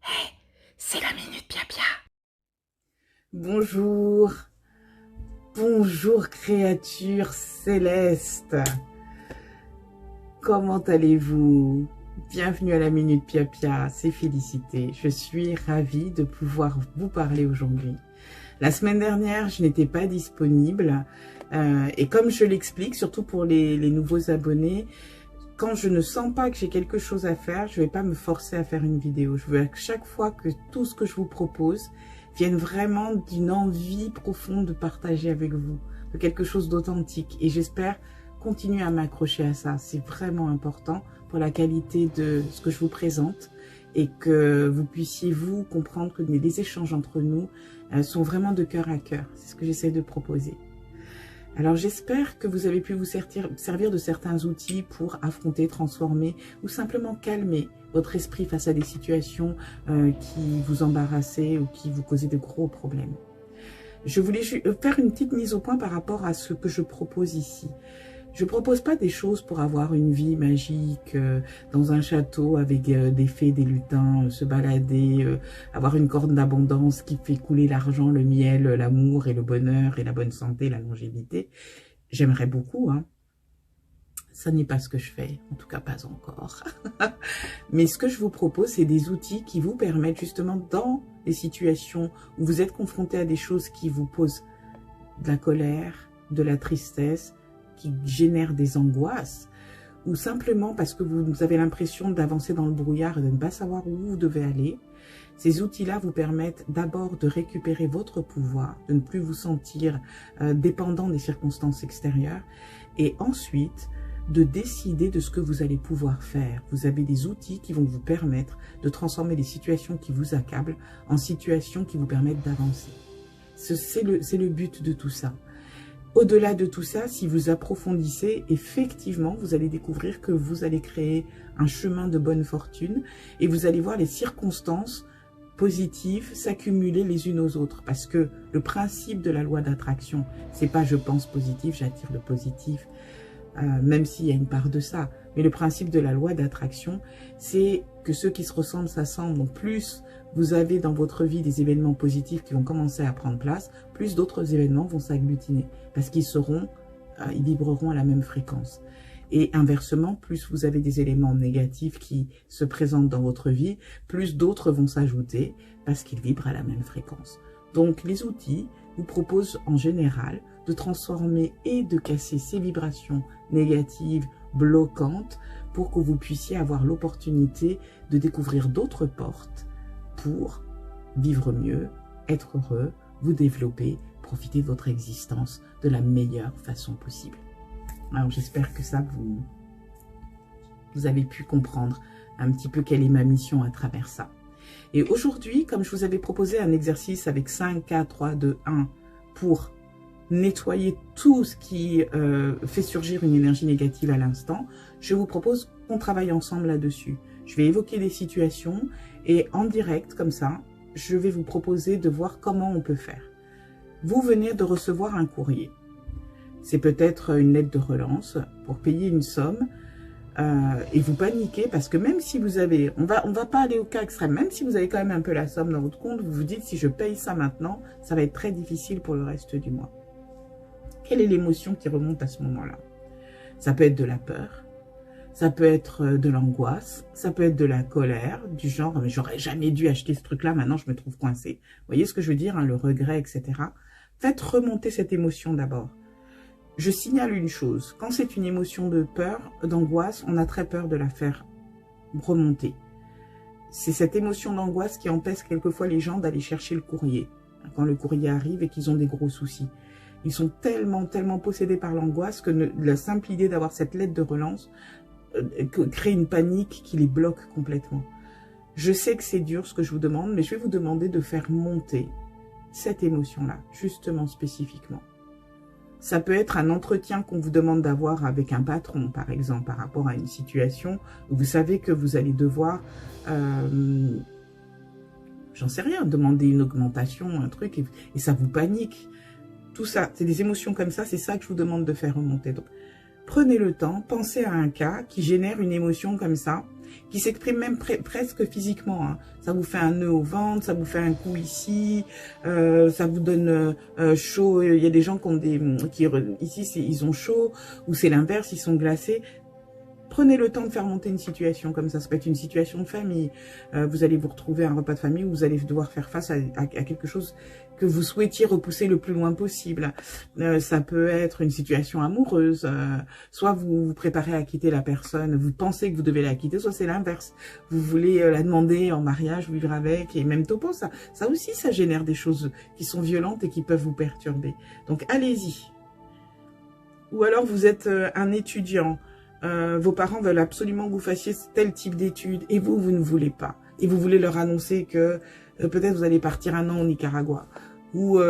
Hey, c'est la Minute Pia-Pia. Bonjour, bonjour créatures célestes. Comment allez-vous? Bienvenue à la Minute Pia-Pia, c'est Félicité. Je suis ravie de pouvoir vous parler aujourd'hui. La semaine dernière, je n'étais pas disponible et comme je l'explique, surtout pour les nouveaux abonnés, quand je ne sens pas que j'ai quelque chose à faire, je ne vais pas me forcer à faire une vidéo. Je veux à chaque fois que tout ce que je vous propose vienne vraiment d'une envie profonde de partager avec vous, de quelque chose d'authentique. Et j'espère continuer à m'accrocher à ça. C'est vraiment important pour la qualité de ce que je vous présente et que vous puissiez vous comprendre que les échanges entre nous sont vraiment de cœur à cœur. C'est ce que j'essaie de proposer. Alors j'espère que vous avez pu vous servir de certains outils pour affronter, transformer ou simplement calmer votre esprit face à des situations qui vous embarrassaient ou qui vous causaient de gros problèmes. Je voulais faire une petite mise au point par rapport à ce que je propose ici. Je ne propose pas des choses pour avoir une vie magique dans un château avec des fées, des lutins, se balader, avoir une corne d'abondance qui fait couler l'argent, le miel, l'amour et le bonheur et la bonne santé, la longévité. J'aimerais beaucoup, hein. Ça n'est pas ce que je fais, en tout cas pas encore. Mais ce que je vous propose, c'est des outils qui vous permettent justement dans des situations où vous êtes confronté à des choses qui vous posent de la colère, de la tristesse, qui génèrent des angoisses, ou simplement parce que vous avez l'impression d'avancer dans le brouillard et de ne pas savoir où vous devez aller. Ces outils-là vous permettent d'abord de récupérer votre pouvoir, de ne plus vous sentir dépendant des circonstances extérieures, et ensuite de décider de ce que vous allez pouvoir faire. Vous avez des outils qui vont vous permettre de transformer les situations qui vous accablent en situations qui vous permettent d'avancer. C'est le but de tout ça. Au-delà de tout ça, si vous approfondissez, effectivement, vous allez découvrir que vous allez créer un chemin de bonne fortune et vous allez voir les circonstances positives s'accumuler les unes aux autres. Parce que le principe de la loi d'attraction, c'est pas je pense positif, j'attire le positif, même s'il y a une part de ça. Mais le principe de la loi d'attraction, c'est que ceux qui se ressemblent s'assemblent. Donc plus vous avez dans votre vie des événements positifs qui vont commencer à prendre place, plus d'autres événements vont s'agglutiner. Parce qu'ils ils vibreront à la même fréquence. Et inversement, plus vous avez des éléments négatifs qui se présentent dans votre vie, plus d'autres vont s'ajouter parce qu'ils vibrent à la même fréquence. Donc les outils vous proposent en général de transformer et de casser ces vibrations négatives, bloquantes, pour que vous puissiez avoir l'opportunité de découvrir d'autres portes pour vivre mieux, être heureux, vous développer, profiter de votre existence de la meilleure façon possible. Alors j'espère que ça, vous avez pu comprendre un petit peu quelle est ma mission à travers ça. Et aujourd'hui, comme je vous avais proposé un exercice avec 5, 4, 3, 2, 1 pour nettoyer tout ce qui fait surgir une énergie négative à l'instant, je vous propose qu'on travaille ensemble là-dessus. Je vais évoquer des situations et en direct, comme ça, je vais vous proposer de voir comment on peut faire. Vous venez de recevoir un courrier. C'est peut-être une lettre de relance pour payer une somme et vous paniquez parce que même si vous avez, on va pas aller au cas extrême, même si vous avez quand même un peu la somme dans votre compte, vous vous dites si je paye ça maintenant, ça va être très difficile pour le reste du mois. Quelle est l'émotion qui remonte à ce moment-là? Ça peut être de la peur, ça peut être de l'angoisse, ça peut être de la colère, du genre mais j'aurais jamais dû acheter ce truc-là, maintenant je me trouve coincée. Vous voyez ce que je veux dire, hein, le regret, etc. Faites remonter cette émotion d'abord. Je signale une chose, quand c'est une émotion de peur, d'angoisse, on a très peur de la faire remonter. C'est cette émotion d'angoisse qui empêche quelquefois les gens d'aller chercher le courrier, quand le courrier arrive et qu'ils ont des gros soucis. Ils sont tellement possédés par l'angoisse que la simple idée d'avoir cette lettre de relance crée une panique qui les bloque complètement. Je sais que c'est dur ce que je vous demande, mais je vais vous demander de faire monter cette émotion-là, justement, spécifiquement. Ça peut être un entretien qu'on vous demande d'avoir avec un patron, par exemple, par rapport à une situation où vous savez que vous allez devoir, j'en sais rien, demander une augmentation, un truc, et ça vous panique. Tout ça, c'est des émotions comme ça, c'est ça que je vous demande de faire remonter. Donc, prenez le temps, pensez à un cas qui génère une émotion comme ça, qui s'exprime même presque physiquement. Hein. Ça vous fait un nœud au ventre, ça vous fait un coup ici, ça vous donne chaud. Il y a des gens qui ici, ils ont chaud, ou c'est l'inverse, ils sont glacés. Prenez le temps de faire monter une situation comme ça. Ça peut être une situation de famille. Vous allez vous retrouver à un repas de famille où vous allez devoir faire face à quelque chose que vous souhaitiez repousser le plus loin possible. Ça peut être une situation amoureuse. Soit vous vous préparez à quitter la personne, vous pensez que vous devez la quitter, soit c'est l'inverse. Vous voulez la demander en mariage, vivre avec, et même topo, ça aussi, ça génère des choses qui sont violentes et qui peuvent vous perturber. Donc allez-y. Ou alors vous êtes un étudiant. Vos parents veulent absolument que vous fassiez tel type d'études et vous ne voulez pas. Et vous voulez leur annoncer que peut-être vous allez partir 1 an au Nicaragua. Ou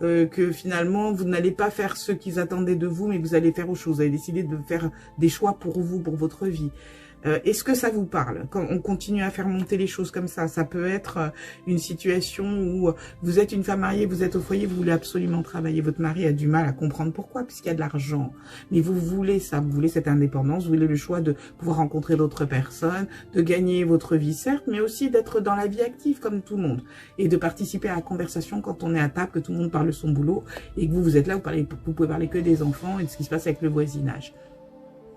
que finalement vous n'allez pas faire ce qu'ils attendaient de vous, mais vous allez faire autre chose. Vous avez décidé de faire des choix pour vous, pour votre vie. Est-ce que ça vous parle? Quand on continue à faire monter les choses comme ça peut être une situation où vous êtes une femme mariée, vous êtes au foyer, vous voulez absolument travailler. Votre mari a du mal à comprendre pourquoi, puisqu'il y a de l'argent. Mais vous voulez ça, vous voulez cette indépendance, vous voulez le choix de pouvoir rencontrer d'autres personnes, de gagner votre vie, certes, mais aussi d'être dans la vie active comme tout le monde. Et de participer à la conversation quand on est à table, que tout le monde parle de son boulot, et que vous êtes là, vous pouvez parler que des enfants et de ce qui se passe avec le voisinage.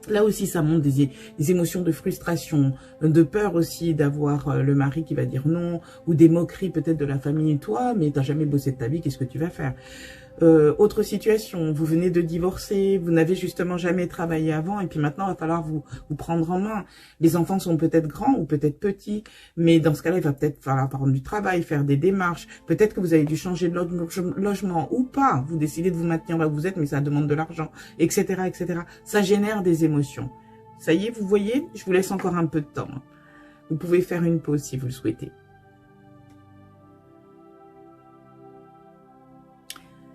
Là aussi, ça montre des émotions de frustration, de peur aussi d'avoir le mari qui va dire non, ou des moqueries peut-être de la famille. Toi, mais t'as jamais bossé de ta vie, qu'est-ce que tu vas faire? Autre situation, vous venez de divorcer, vous n'avez justement jamais travaillé avant, et puis maintenant, il va falloir vous prendre en main. Les enfants sont peut-être grands ou peut-être petits, mais dans ce cas-là, il va peut-être falloir prendre du travail, faire des démarches. Peut-être que vous avez dû changer de logement ou pas. Vous décidez de vous maintenir là où vous êtes, mais ça demande de l'argent, etc., etc. Ça génère des émotions. Ça y est, vous voyez, je vous laisse encore un peu de temps. Vous pouvez faire une pause si vous le souhaitez.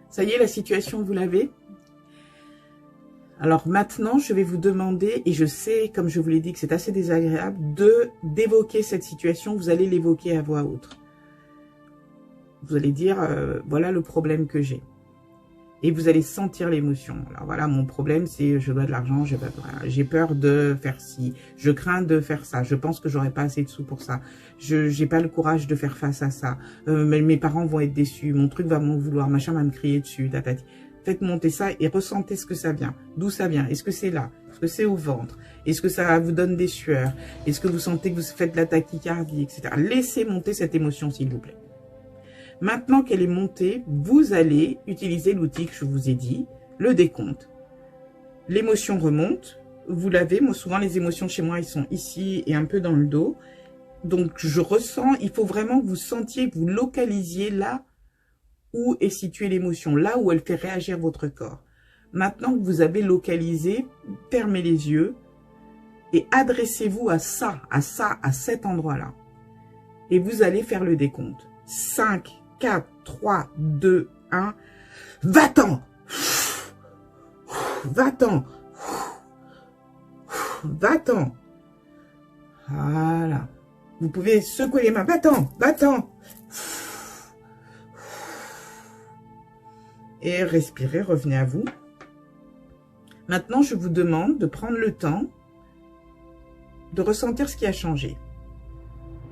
Ça y est, la situation, vous l'avez. Alors maintenant, je vais vous demander, et je sais, comme je vous l'ai dit, que c'est assez désagréable, d'évoquer cette situation. Vous allez l'évoquer à voix haute. Vous allez dire, voilà le problème que j'ai. Et vous allez sentir l'émotion. Alors voilà, mon problème, c'est je dois de l'argent, j'ai peur de faire ci, je crains de faire ça, je pense que j'aurai pas assez de sous pour ça, je n'ai pas le courage de faire face à ça, mes parents vont être déçus, mon truc va m'en vouloir, machin va me crier dessus, tatati. Faites monter ça et ressentez ce que ça vient. D'où ça vient? Est-ce que c'est là? Est-ce que c'est au ventre? Est-ce que ça vous donne des sueurs? Est-ce que vous sentez que vous faites de la tachycardie, etc. Laissez monter cette émotion, s'il vous plaît. Maintenant qu'elle est montée, vous allez utiliser l'outil que je vous ai dit, le décompte. L'émotion remonte, vous l'avez, moi souvent les émotions chez moi, ils sont ici et un peu dans le dos. Donc je ressens, il faut vraiment que vous sentiez, que vous localisiez là où est située l'émotion, là où elle fait réagir votre corps. Maintenant que vous avez localisé, fermez les yeux et adressez-vous à cet endroit-là. Et vous allez faire le décompte. 5, 4, 3, 2, 1. Va-t'en! Va-t'en! Va-t'en! Voilà. Vous pouvez secouer les mains. Va-t'en! Va-t'en! Et respirez, revenez à vous. Maintenant, je vous demande de prendre le temps de ressentir ce qui a changé.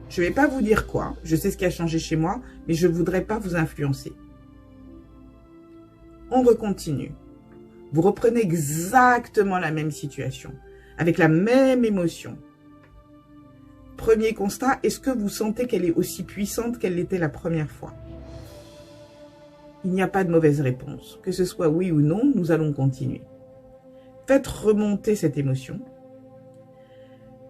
Je ne vais pas vous dire quoi, je sais ce qui a changé chez moi, mais je ne voudrais pas vous influencer. On recontinue. Vous reprenez exactement la même situation, avec la même émotion. Premier constat, est-ce que vous sentez qu'elle est aussi puissante qu'elle l'était la première fois? Il n'y a pas de mauvaise réponse. Que ce soit oui ou non, nous allons continuer. Faites remonter cette émotion.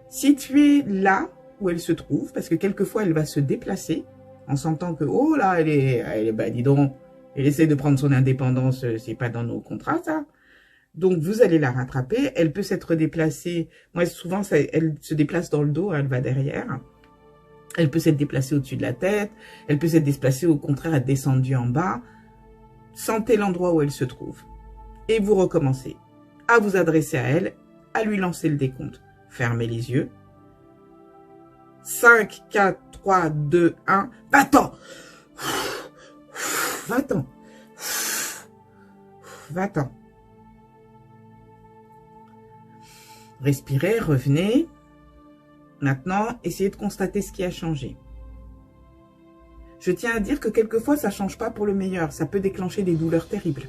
Situez là où elle se trouve, parce que quelquefois elle va se déplacer en sentant que oh là elle est bah dis donc, elle essaie de prendre son indépendance, c'est pas dans nos contrats ça. Donc vous allez la rattraper, elle peut s'être déplacée, moi souvent elle se déplace dans le dos, elle va derrière. Elle peut s'être déplacée au-dessus de la tête, elle peut s'être déplacée au contraire, être descendue en bas. Sentez l'endroit où elle se trouve et vous recommencez à vous adresser à elle, à lui lancer le décompte. Fermez les yeux. 5, 4, 3, 2, 1. Va-t'en! Va-t'en! Va-t'en! Respirez, revenez. Maintenant, essayez de constater ce qui a changé. Je tiens à dire que quelquefois, ça ne change pas pour le meilleur. Ça peut déclencher des douleurs terribles.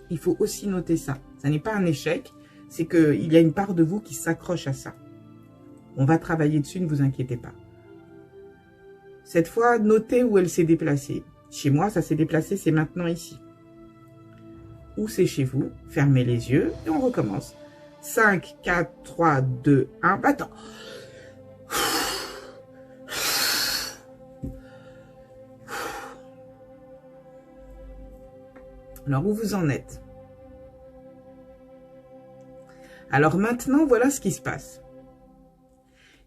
Il faut aussi noter ça. Ça n'est pas un échec, c'est qu'il y a une part de vous qui s'accroche à ça. On va travailler dessus, ne vous inquiétez pas. Cette fois, notez où elle s'est déplacée. Chez moi, ça s'est déplacé, c'est maintenant ici. Où c'est chez vous? Fermez les yeux et on recommence. 5, 4, 3, 2, 1, battant. Alors, où vous en êtes? Alors maintenant, voilà ce qui se passe.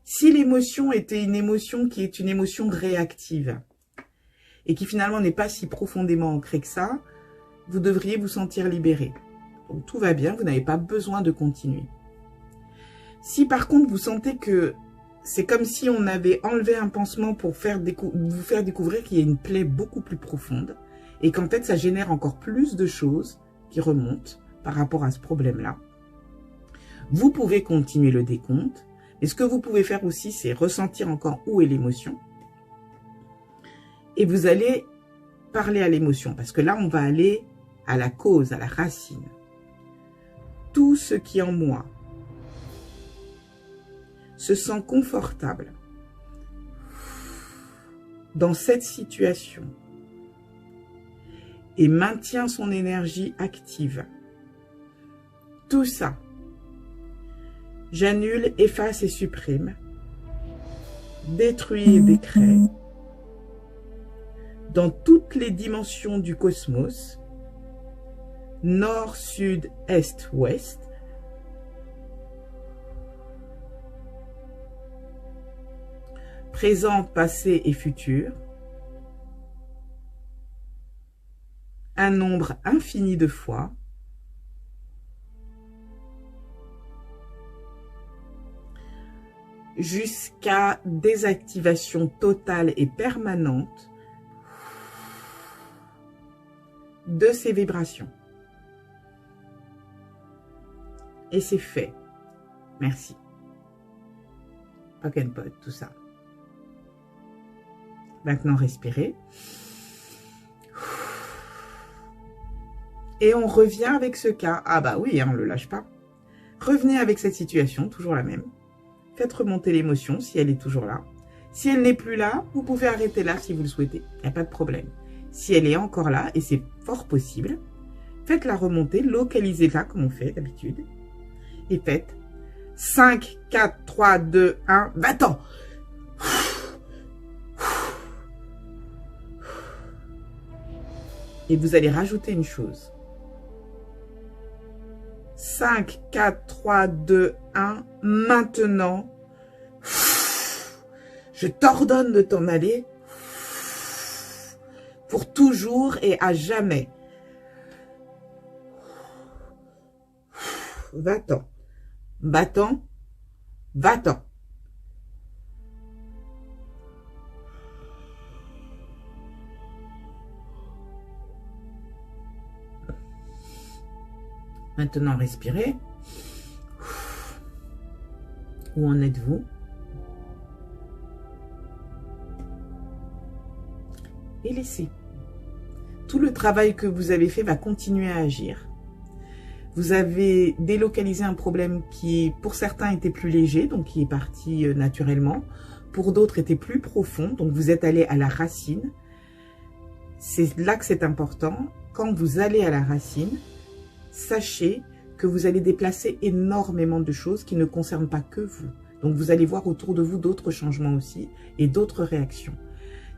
Si l'émotion était une émotion qui est une émotion réactive et qui finalement n'est pas si profondément ancrée que ça, vous devriez vous sentir libéré. Donc tout va bien, vous n'avez pas besoin de continuer. Si par contre vous sentez que c'est comme si on avait enlevé un pansement pour vous faire découvrir qu'il y a une plaie beaucoup plus profonde et qu'en fait ça génère encore plus de choses qui remontent par rapport à ce problème-là, vous pouvez continuer le décompte. Et ce que vous pouvez faire aussi, c'est ressentir encore où est l'émotion. Et vous allez parler à l'émotion. Parce que là, on va aller à la cause, à la racine. Tout ce qui en moi se sent confortable dans cette situation et maintient son énergie active. Tout ça, j'annule, efface et supprime, détruis et décrée dans toutes les dimensions du cosmos, nord, sud, est, ouest, présent, passé et futur, un nombre infini de fois, jusqu'à désactivation totale et permanente de ces vibrations. Et c'est fait. Merci. Pock and pot, tout ça. Maintenant, respirez. Et on revient avec ce cas. Ah bah oui, on ne le lâche pas. Revenez avec cette situation, toujours la même. Faites remonter l'émotion si elle est toujours là. Si elle n'est plus là, vous pouvez arrêter là si vous le souhaitez. Il n'y a pas de problème. Si elle est encore là, et c'est fort possible, faites-la remonter, localisez-la comme on fait d'habitude. Et faites 5, 4, 3, 2, 1, va-t'en! Et vous allez rajouter une chose. 5, 4, 3, 2, 1, maintenant, je t'ordonne de t'en aller pour toujours et à jamais. Va-t'en, va-t'en, va-t'en. Maintenant, respirez. Où en êtes-vous? Et laissez. Tout le travail que vous avez fait va continuer à agir. Vous avez délocalisé un problème qui, pour certains, était plus léger, donc qui est parti naturellement. Pour d'autres, était plus profond, donc vous êtes allé à la racine. C'est là que c'est important. Quand vous allez à la racine, sachez que vous allez déplacer énormément de choses qui ne concernent pas que vous. Donc, vous allez voir autour de vous d'autres changements aussi et d'autres réactions.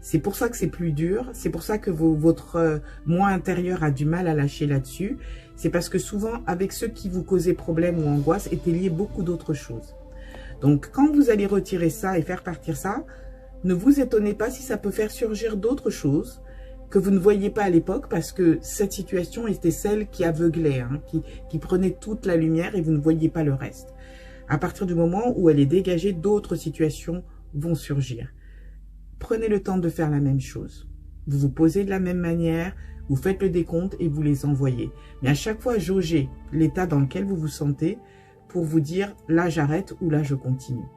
C'est pour ça que c'est plus dur. C'est pour ça que votre moi intérieur a du mal à lâcher là-dessus. C'est parce que souvent, avec ceux qui vous causaient problème ou angoisse, étaient liés beaucoup d'autres choses. Donc, quand vous allez retirer ça et faire partir ça, ne vous étonnez pas si ça peut faire surgir d'autres choses que vous ne voyiez pas à l'époque parce que cette situation était celle qui aveuglait, hein, qui prenait toute la lumière et vous ne voyiez pas le reste. À partir du moment où elle est dégagée, d'autres situations vont surgir. Prenez le temps de faire la même chose. Vous vous posez de la même manière, vous faites le décompte et vous les envoyez. Mais à chaque fois, jaugez l'état dans lequel vous vous sentez pour vous dire là j'arrête ou là je continue.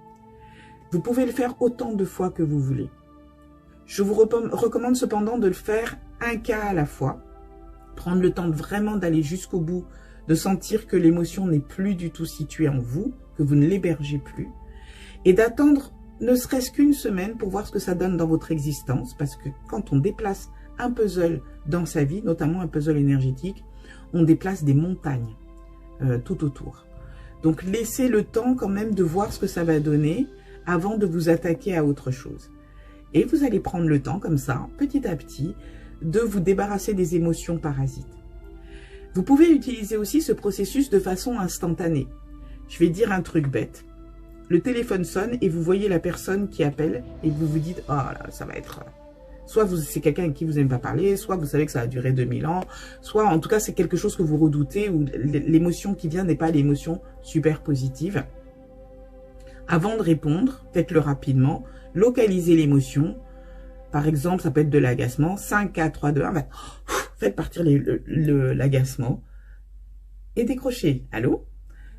Vous pouvez le faire autant de fois que vous voulez. Je vous recommande cependant de le faire un cas à la fois. Prendre le temps vraiment d'aller jusqu'au bout, de sentir que l'émotion n'est plus du tout située en vous, que vous ne l'hébergez plus, et d'attendre ne serait-ce qu'une semaine pour voir ce que ça donne dans votre existence, parce que quand on déplace un puzzle dans sa vie, notamment un puzzle énergétique, on déplace des montagnes tout autour. Donc laissez le temps quand même de voir ce que ça va donner avant de vous attaquer à autre chose. Et vous allez prendre le temps comme ça, petit à petit, de vous débarrasser des émotions parasites. Vous pouvez utiliser aussi ce processus de façon instantanée. Je vais dire un truc bête. Le téléphone sonne et vous voyez la personne qui appelle et vous vous dites « Oh là, ça va être... » Soit c'est quelqu'un avec qui vous n'aimez pas parler, soit vous savez que ça va durer 2000 ans, soit en tout cas c'est quelque chose que vous redoutez ou l'émotion qui vient n'est pas l'émotion super positive. Avant de répondre, faites-le rapidement, localisez l'émotion. Par exemple, ça peut être de l'agacement. 5, 4, 3, 2, 1, faites partir l'agacement et décrochez. Allô?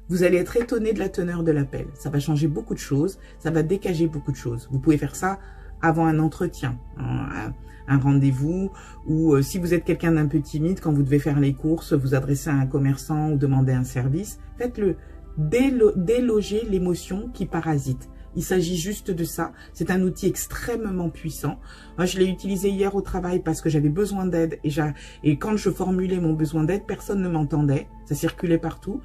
Vous allez être étonné de la teneur de l'appel. Ça va changer beaucoup de choses, ça va décager beaucoup de choses. Vous pouvez faire ça avant un entretien, un rendez-vous, ou si vous êtes quelqu'un d'un peu timide, quand vous devez faire les courses, vous adresser à un commerçant ou demander un service, faites-le. Déloger l'émotion qui parasite. Il s'agit juste de ça. C'est un outil extrêmement puissant. Moi, je l'ai utilisé hier au travail parce que j'avais besoin d'aide. Et quand je formulais mon besoin d'aide, personne ne m'entendait. Ça circulait partout.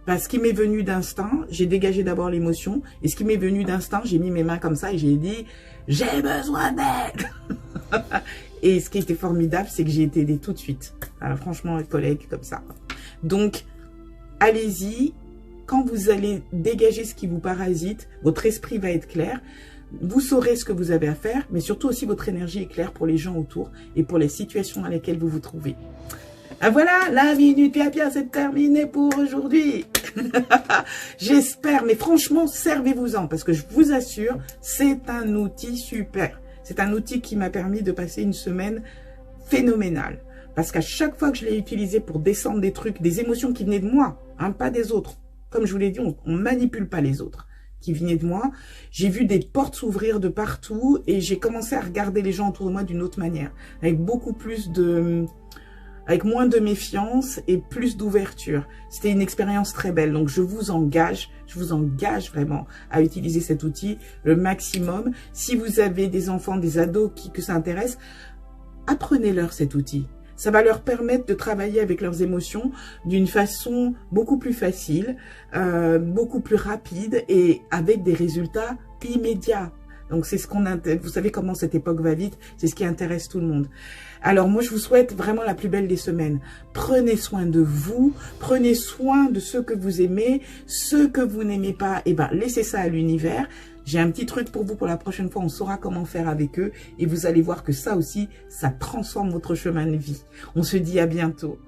Parce qu'il m'est venu d'instinct, j'ai dégagé d'abord l'émotion. Et ce qui m'est venu d'instinct, j'ai mis mes mains comme ça et j'ai dit « J'ai besoin d'aide !» Et ce qui était formidable, c'est que j'ai été aidée tout de suite. Alors, franchement, les collègues, comme ça. Donc, allez-y. Quand vous allez dégager ce qui vous parasite, votre esprit va être clair. Vous saurez ce que vous avez à faire, mais surtout aussi votre énergie est claire pour les gens autour et pour les situations dans lesquelles vous vous trouvez. Ah voilà, la minute Pia, c'est terminé pour aujourd'hui. J'espère, mais franchement, servez-vous-en parce que je vous assure, c'est un outil super. C'est un outil qui m'a permis de passer une semaine phénoménale. Parce qu'à chaque fois que je l'ai utilisé pour descendre des trucs, des émotions qui venaient de moi, hein, pas des autres. Comme je vous l'ai dit, on ne manipule pas les autres qui venaient de moi. J'ai vu des portes s'ouvrir de partout et j'ai commencé à regarder les gens autour de moi d'une autre manière. Avec avec moins de méfiance et plus d'ouverture. C'était une expérience très belle. Donc, je vous engage vraiment à utiliser cet outil le maximum. Si vous avez des enfants, des ados que ça intéresse, apprenez-leur cet outil. Ça va leur permettre de travailler avec leurs émotions d'une façon beaucoup plus facile, beaucoup plus rapide et avec des résultats immédiats. Donc, c'est ce qu'on intéresse. Vous savez comment cette époque va vite, c'est ce qui intéresse tout le monde. Alors, moi, je vous souhaite vraiment la plus belle des semaines. Prenez soin de vous, prenez soin de ceux que vous aimez, ceux que vous n'aimez pas, eh ben, laissez ça à l'univers. J'ai un petit truc pour vous pour la prochaine fois, on saura comment faire avec eux et vous allez voir que ça aussi, ça transforme votre chemin de vie. On se dit à bientôt.